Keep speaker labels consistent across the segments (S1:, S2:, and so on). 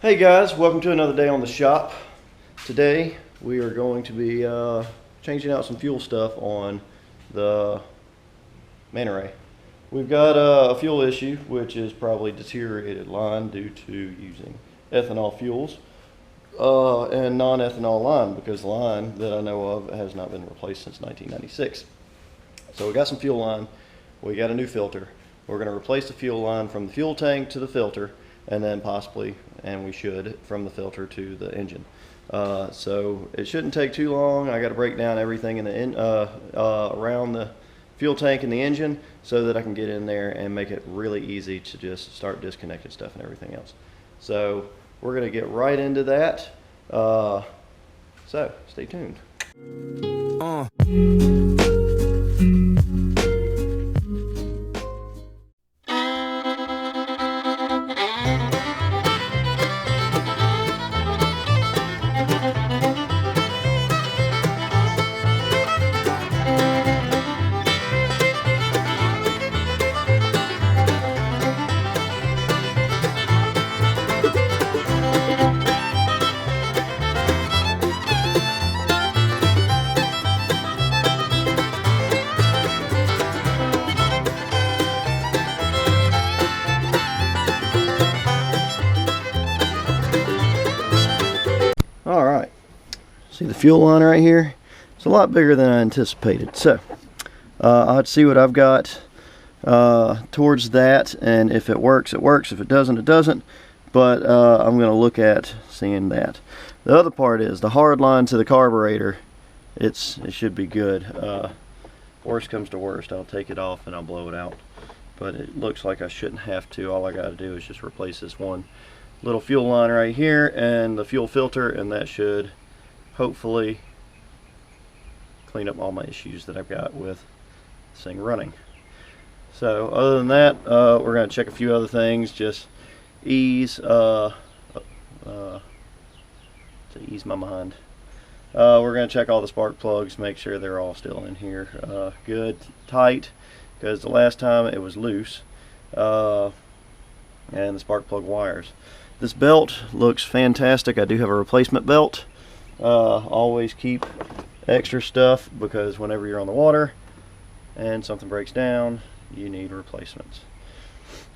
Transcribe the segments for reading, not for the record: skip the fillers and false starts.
S1: Hey guys, welcome to another day on the shop. Today we are going to be changing out some fuel stuff on the Manta Ray. We've got a fuel issue, which is probably deteriorated line due to using ethanol fuels and non-ethanol line, because the line that I know of has not been replaced since 1996. So we got some fuel line, we got a new filter. We're going to replace the fuel line from the fuel tank to the filter, and then possibly, and we should, from the filter to the engine. So it shouldn't take too long. I got to break down everything in the around the fuel tank and the engine so that I can get in there and make it really easy to just start disconnecting stuff and everything else. So we're going to get right into that. So stay tuned. All right, see the fuel line right here? It's a lot bigger than I anticipated. So I'll have to see what I've got towards that, and if it works, it works. If it doesn't, it doesn't. But I'm going to look at seeing that. The other part is the hard line to the carburetor. It should be good. Worst comes to worst, I'll take it off and I'll blow it out. But it looks like I shouldn't have to. All I got to do is just replace this one little fuel line right here and the fuel filter, and that should hopefully clean up all my issues that I've got with this thing running. So other than that, we're going to check a few other things, just ease to ease my mind. We're going to check all the spark plugs, make sure they're all still in here good, tight, because the last time it was loose, and the spark plug wires. This belt looks fantastic. I do have a replacement belt. Always keep extra stuff, because whenever you're on the water and something breaks down, you need replacements.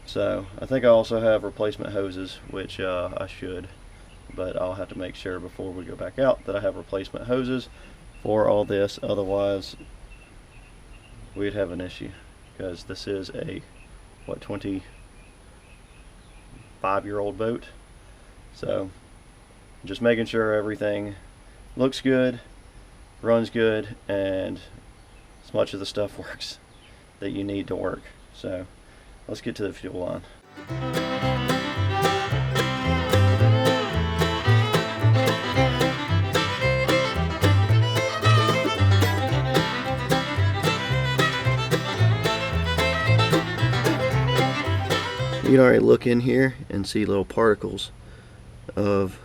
S1: So I think I also have replacement hoses, which I should, but I'll have to make sure before we go back out that I have replacement hoses for all this. Otherwise we'd have an issue, because this is a 25-year-old boat. So just making sure everything looks good, runs good, and as much of the stuff works that you need to work. So let's get to the fuel line. You can already look in here and see little particles of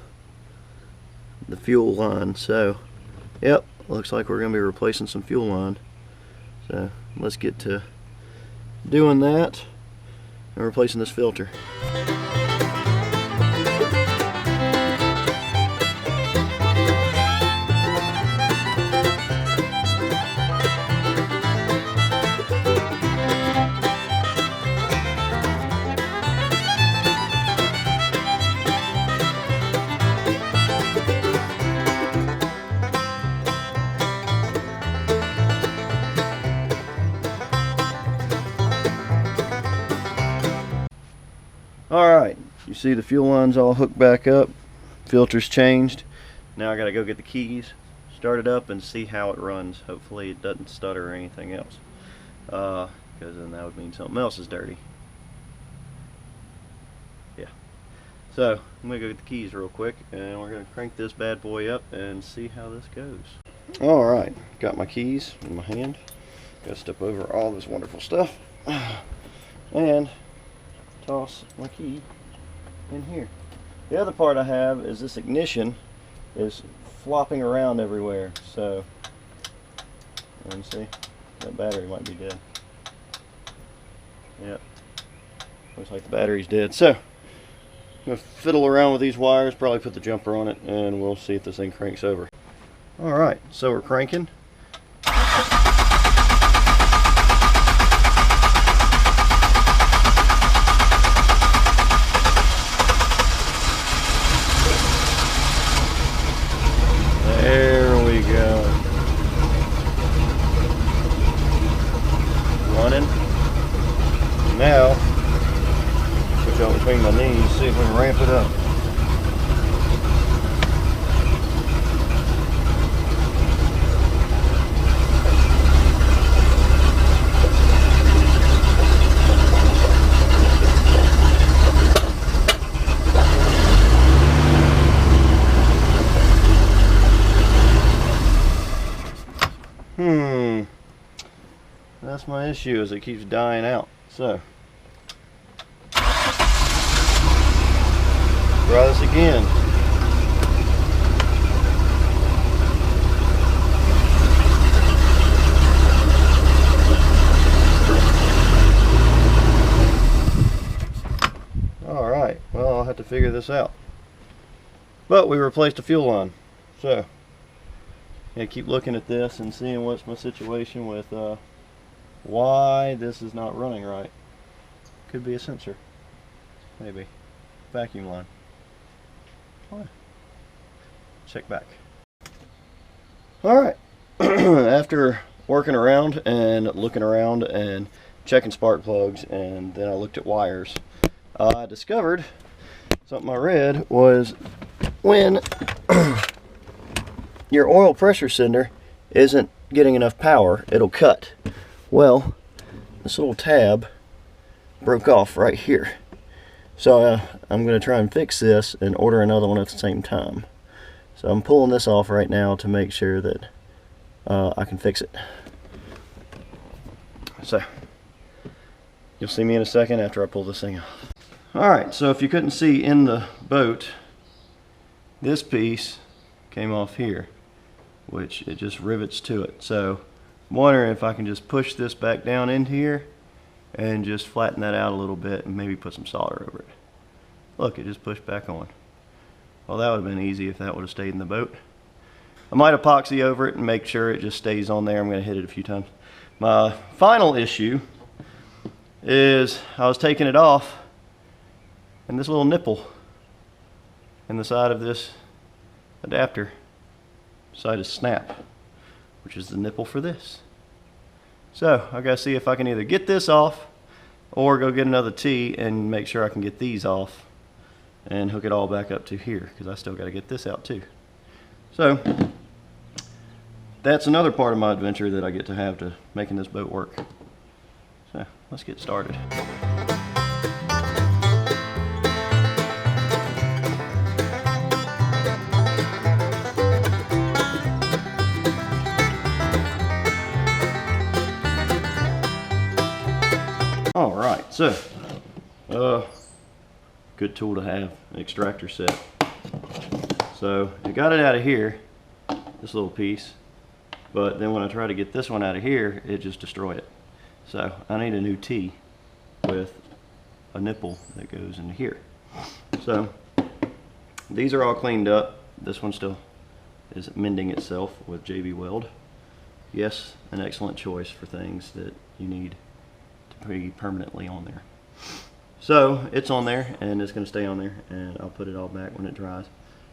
S1: the fuel line. So yep, looks like we're going to be replacing some fuel line. So let's get to doing that and replacing this filter. Alright, you see the fuel line's all hooked back up, filter's changed. Now I gotta go get the keys, start it up, and see how it runs. Hopefully it doesn't stutter or anything else, because then that would mean something else is dirty. Yeah, so I'm gonna go get the keys real quick, and we're gonna crank this bad boy up and see how this goes. Alright, got my keys in my hand. Gotta step over all this wonderful stuff and toss my key in here. The other part I have is this ignition is flopping around everywhere. So let me see, that battery might be dead. Yep, looks like the battery's dead. So I'm gonna fiddle around with these wires, probably put the jumper on it, and we'll see if this thing cranks over. Alright, so we're cranking. There we go. Running. Now, switch out between my knees, see if we can ramp it up. That's my issue, is it keeps dying out. So, try this again. Alright, well, I'll have to figure this out. But we replaced the fuel line. So, yeah, keep looking at this and seeing what's my situation with why this is not running right. Could be a sensor. Maybe. Vacuum line. Why? Check back. Alright. After working around and looking around and checking spark plugs, and then I looked at wires, I discovered something I read was when your oil pressure sender isn't getting enough power, it'll cut. Well, this little tab broke off right here. So I'm going to try and fix this and order another one at the same time. So I'm pulling this off right now to make sure that I can fix it. So, you'll see me in a second after I pull this thing off. Alright, so if you couldn't see in the boat, this piece came off here, which it just rivets to it. So I'm wondering if I can just push this back down into here and just flatten that out a little bit and maybe put some solder over it. Look, it just pushed back on. Well, that would have been easy if that would have stayed in the boat. I might epoxy over it and make sure it just stays on there. I'm going to hit it a few times. My final issue is I was taking it off, and this little nipple in the side of this adapter decided to snap, which is the nipple for this. So I gotta see if I can either get this off or go get another T and make sure I can get these off and hook it all back up to here, because I still gotta get this out too. So that's another part of my adventure that I get to have to making this boat work. So let's get started. Alright, so good tool to have, an extractor set. So I got it out of here, this little piece, but then when I try to get this one out of here, it just destroyed it. So I need a new T with a nipple that goes into here. So these are all cleaned up. This one still is mending itself with JB Weld. Yes, an excellent choice for things that you need to be permanently on there. So it's on there and it's going to stay on there, and I'll put it all back when it dries.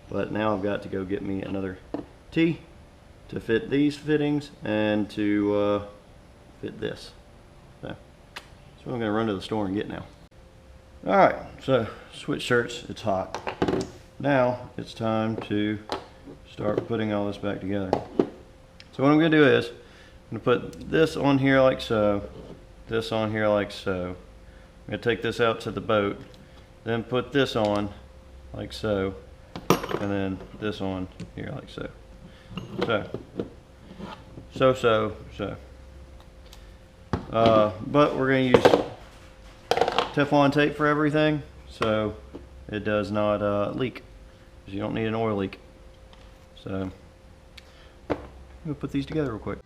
S1: But now I've got to go get me another T to fit these fittings and to fit this. So that's what I'm going to run to the store and get now. Alright, so switch shirts, it's hot. Now it's time to start putting all this back together. So what I'm going to do is I'm going to put this on here like so, this on here like so. I'm going to take this out to the boat, then put this on like so, and then this on here like so. So. But we're going to use Teflon tape for everything, so it does not leak, because you don't need an oil leak. So we'll put these together real quick.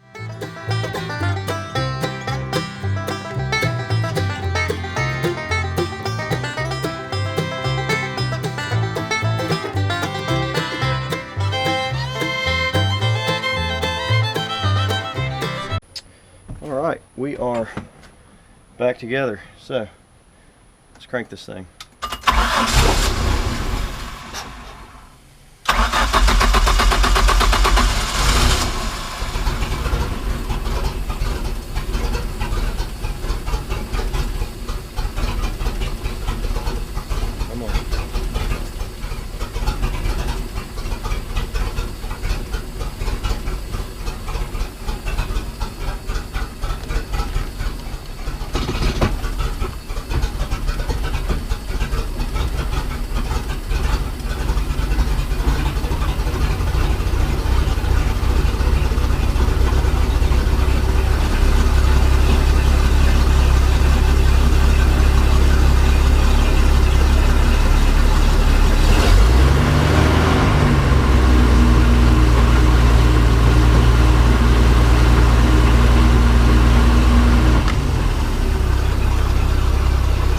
S1: we are back together. So let's crank this thing. Come on.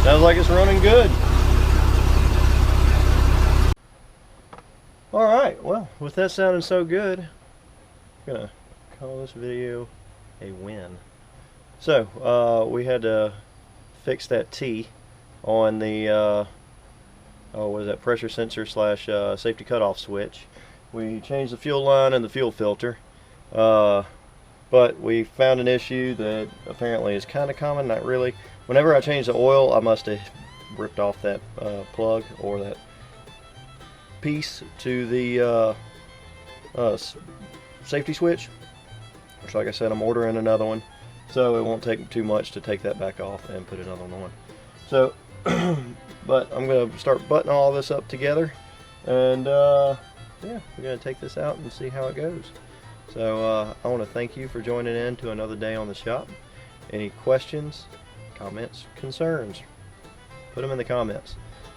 S1: Sounds like it's running good. Alright, well, with that sounding so good, I'm gonna call this video a win. So, we had to fix that T on the, what is that, pressure sensor slash safety cutoff switch. We changed the fuel line and the fuel filter, but we found an issue that apparently is kind of common, not really. Whenever I change the oil, I must have ripped off that plug or that piece to the safety switch, which, like I said, I'm ordering another one, so it won't take too much to take that back off and put another one on. So, but I'm going to start buttoning all this up together, and yeah, we're going to take this out and see how it goes. So I want to thank you for joining in to another day on the shop. Any questions, comments, concerns, put them in the comments.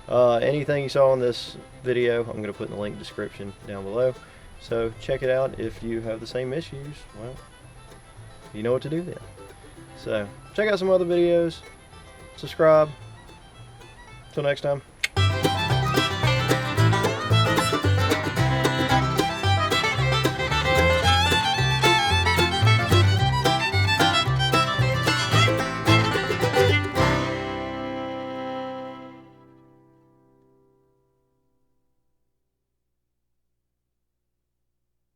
S1: Anything you saw in this video, I'm going to put in the link description down below, so check it out. If you have the same issues, well, you know what to do then. So check out some other videos, subscribe. Till next time.